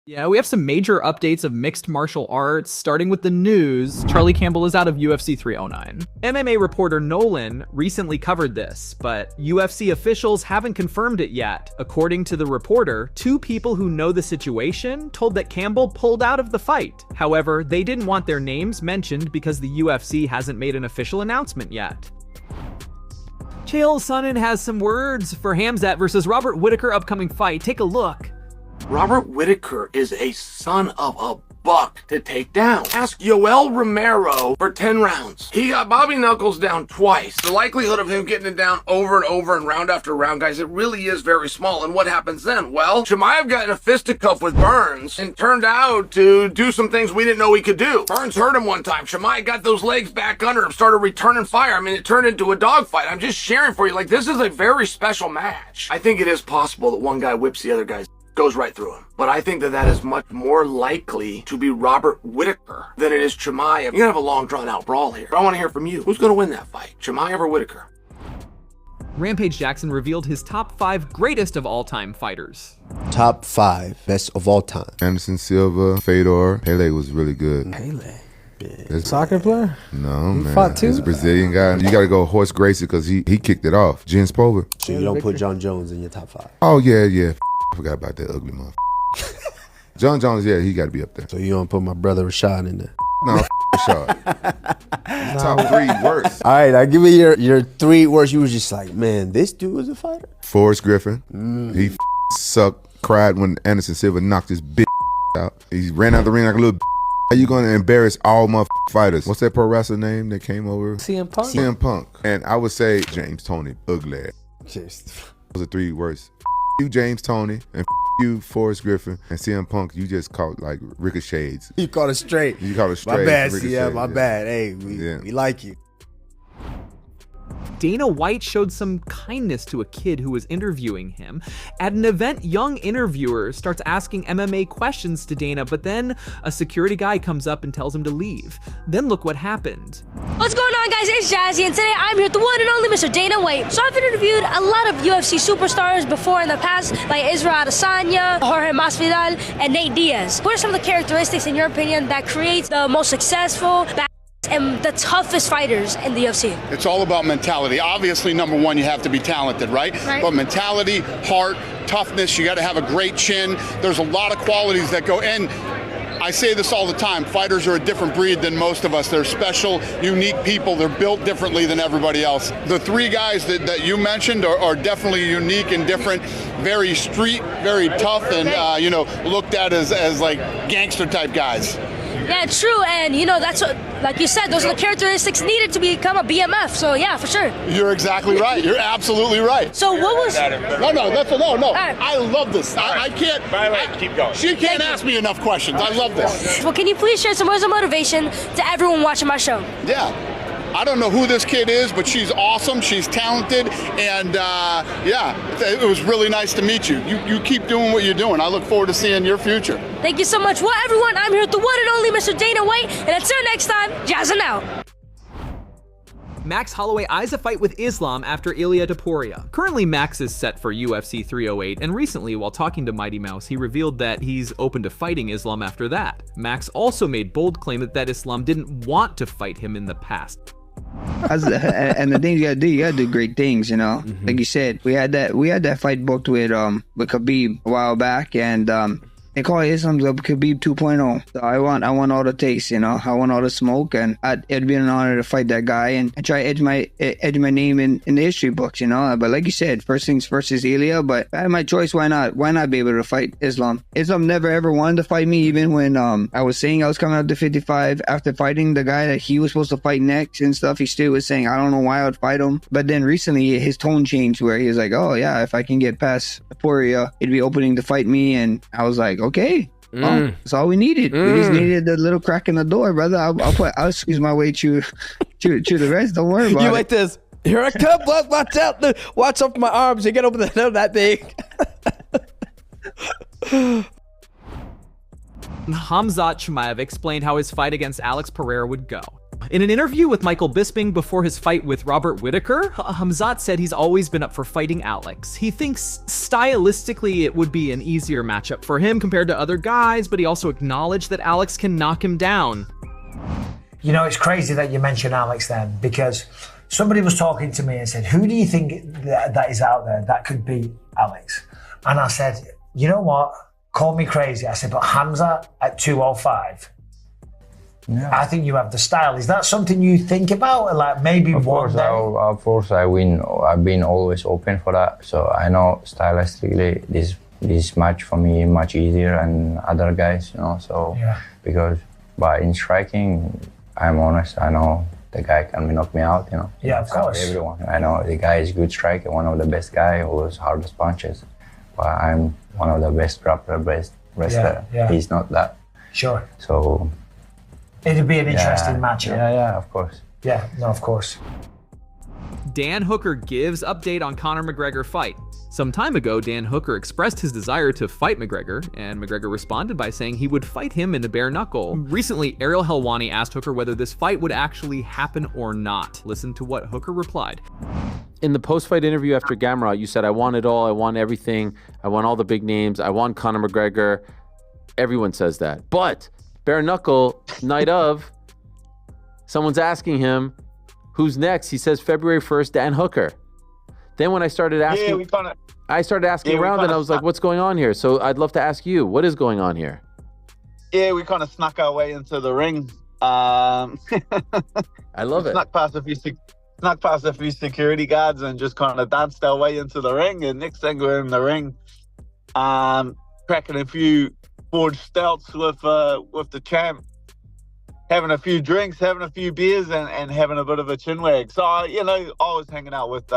Yeah, we have some major updates of mixed martial arts, starting with the news. Charlie Campbell is out of UFC 309. MMA reporter Nolan recently covered this, but UFC officials haven't confirmed it yet. According to the reporter, two people who know the situation told that Campbell pulled out of the fight. However, they didn't want their names mentioned because the UFC hasn't made an official announcement yet. Chael Sonnen has some words for Khamzat versus Robert Whittaker upcoming fight. Take a look. Robert Whittaker is a son of a buck to take down. Ask Yoel Romero for 10 rounds. He got Bobby Knuckles down twice. The likelihood of him getting it down over and over and round after round, guys, it really is very small. And what happens then? Well, Chimaev got in a fisticuff with Burns and turned out to do some things we didn't know he could do. Burns hurt him one time. Chimaev got those legs back under him, started returning fire. I mean, it turned into a dogfight. I'm just sharing for you, like, this is a very special match. I think it is possible that one guy whips the other guy's goes right through him. But I think that that is much more likely to be Robert Whittaker than it is Chimaev. You're gonna have a long drawn-out brawl here. But I want to hear from you. Who's gonna win that fight, Chimaev or Whittaker? Rampage Jackson revealed his top 5 greatest of all-time fighters. Top 5 best of all time. Anderson Silva, Fedor. Pele was really good. Pele. Yeah. Soccer player? No, He man. fought too? He's a Brazilian guy. You got to go Horst Gracie because he kicked it off. Jens Pova. So you don't put John Jones in your top 5? Oh, yeah. I forgot about that ugly motherfucker. John Jones, yeah, he got to be up there. So you don't put my brother Rashad in there? No, Rashad. Top 3 worst. All right, now give me your 3 worst. You was just like, man, this dude was a fighter? Forrest Griffin. He sucked, cried when Anderson Silva knocked his bitch out. He ran out the ring like a little bitch. How you going to embarrass all motherfucking fighters? What's that pro wrestler name that came over? CM Punk? CM Punk. And I would say James Toney, ugly. Those are 3 worst. You, James Toney, and you, Forrest Griffin, and CM Punk, you just caught like ricochets. You caught it straight. You caught it straight. My bad, ricochets, yeah, my bad. Hey, we like you. Dana White showed some kindness to a kid who was interviewing him. At an event, young interviewer starts asking MMA questions to Dana, but then a security guy comes up and tells him to leave. Then look what happened. What's going on, guys? It's Jazzy, and today I'm here with the one and only Mr. Dana White. So I've interviewed a lot of UFC superstars before in the past, like Israel Adesanya, Jorge Masvidal, and Nate Diaz. What are some of the characteristics, in your opinion, that creates the most successful and the toughest fighters in the UFC? It's all about mentality. Obviously, number one, you have to be talented, right? But mentality, heart, toughness, you got to have a great chin. There's a lot of qualities that go in. I say this all the time, fighters are a different breed than most of us. They're special, unique people. They're built differently than everybody else. The 3 guys that you mentioned are definitely unique and different, very street, very tough, and looked at as like gangster type guys. Yeah, true, and that's what, like you said, those are the characteristics needed to become a BMF, so yeah, for sure. You're exactly right. You're absolutely right. So what was... No. Right. I love this. I can't... Keep going. She can't ask me enough questions. I love this. Well, can you please share some words of motivation to everyone watching my show? Yeah. I don't know who this kid is, but she's awesome. She's talented, and it was really nice to meet you. You keep doing what you're doing. I look forward to seeing your future. Thank you so much. Well, everyone, I'm here with the one and only Mr. Dana White, and until next time, jazzing out. Max Holloway eyes a fight with Islam after Ilia Topuria. Currently, Max is set for UFC 308, and recently, while talking to Mighty Mouse, he revealed that he's open to fighting Islam after that. Max also made bold claim that Islam didn't want to fight him in the past. And the things you gotta do great things, Like you said, we had that fight booked with Khabib a while back, and they call Islam Khabib 2.0. So I want all the taste, I want all the smoke, and it'd be an honor to fight that guy and try to edge my name in the history books, But like you said, first things first is Ilia, but if I had my choice, why not? Why not be able to fight Islam? Islam never ever wanted to fight me, even when I was saying I was coming up to 55 after fighting the guy that he was supposed to fight next and stuff. He still was saying, I don't know why I would fight him. But then recently his tone changed where he was like, oh yeah, if I can get past Topuria, it'd be opening to fight me. And I was like, okay. Well, that's all we needed. We just needed the little crack in the door, brother. I'll squeeze my way through the rest. Don't worry about it. You like this? Here I come, boss. Watch out. Watch out for my arms. You get over that thing. Khamzat Chimaev explained how his fight against Alex Pereira would go. In an interview with Michael Bisping before his fight with Robert Whittaker, Khamzat said he's always been up for fighting Alex. He thinks stylistically it would be an easier matchup for him compared to other guys, but he also acknowledged that Alex can knock him down. You know, it's crazy that you mention Alex then, because somebody was talking to me and said, who do you think that is out there that could beat Alex? And I said, you know what? Call me crazy. I said, but Khamzat at 205. Yeah. I think you have the style. Is that something you think about? Like maybe one day? Of course, I've been always open for that. So I know stylistically this match for me much easier than other guys, you know. So but in striking, I'm honest. I know the guy can knock me out, you know. Yeah, of course. Everyone. I know the guy is a good striker, one of the best guy, always hardest punches. But I'm one of the best grappler, best wrestler. He's not that. Sure. So it'd be an interesting matchup. Yeah, of course. Yeah, no, of course. Dan Hooker gives update on Conor McGregor fight. Some time ago, Dan Hooker expressed his desire to fight McGregor, and McGregor responded by saying he would fight him in the bare knuckle. Recently, Ariel Helwani asked Hooker whether this fight would actually happen or not. Listen to what Hooker replied. In the post-fight interview after Gamrot, you said, I want it all, I want everything, I want all the big names, I want Conor McGregor. Everyone says that. But bare knuckle, night of, someone's asking him, who's next? He says February 1st, Dan Hooker. Then when I started asking, I started asking around and I was like, what's going on here? So I'd love to ask you, what is going on here? Yeah, we kind of snuck our way into the ring. I love it. Snuck past a few security guards and just kind of danced our way into the ring. And next thing we're in the ring, cracking a few forged stouts with the champ, having a few drinks, having a few beers, and having a bit of a chinwag. So, you know, I was hanging out with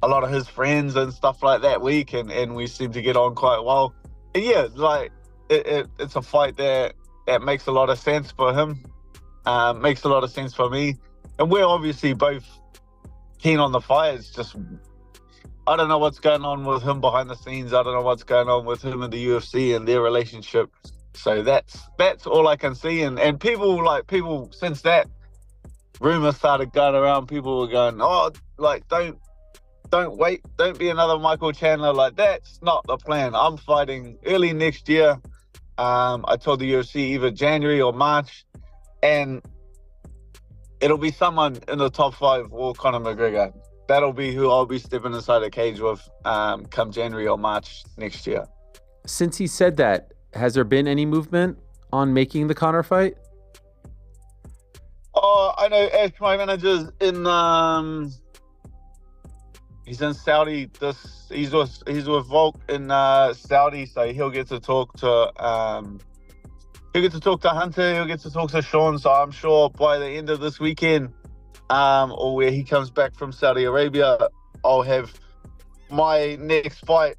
a lot of his friends and stuff like that week, and we seemed to get on quite well. And yeah, like it's a fight that makes a lot of sense for him, makes a lot of sense for me, and we're obviously both keen on the fight. It's just I don't know what's going on with him behind the scenes. I don't know what's going on with him and the UFC and their relationship. So that's all I can see. And people since that rumor started going around, people were going, oh, like don't wait, don't be another Michael Chandler. Like, that's not the plan. I'm fighting early next year. I told the UFC either January or March, and it'll be someone in the top 5 or Conor McGregor. That'll be who I'll be stepping inside a cage with come January or March next year. Since he said that, has there been any movement on making the Conor fight? Oh, I know Ash, my manager's in he's in Saudi. He's with Volk in Saudi, so he'll get to talk to Hunter, he'll get to talk to Sean. So I'm sure by the end of this weekend, or where he comes back from Saudi Arabia, I'll have my next fight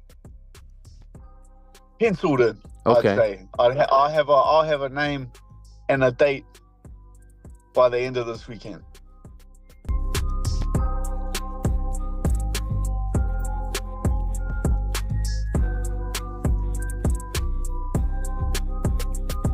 penciled in. Okay. I'd say I'll have a name and a date by the end of this weekend.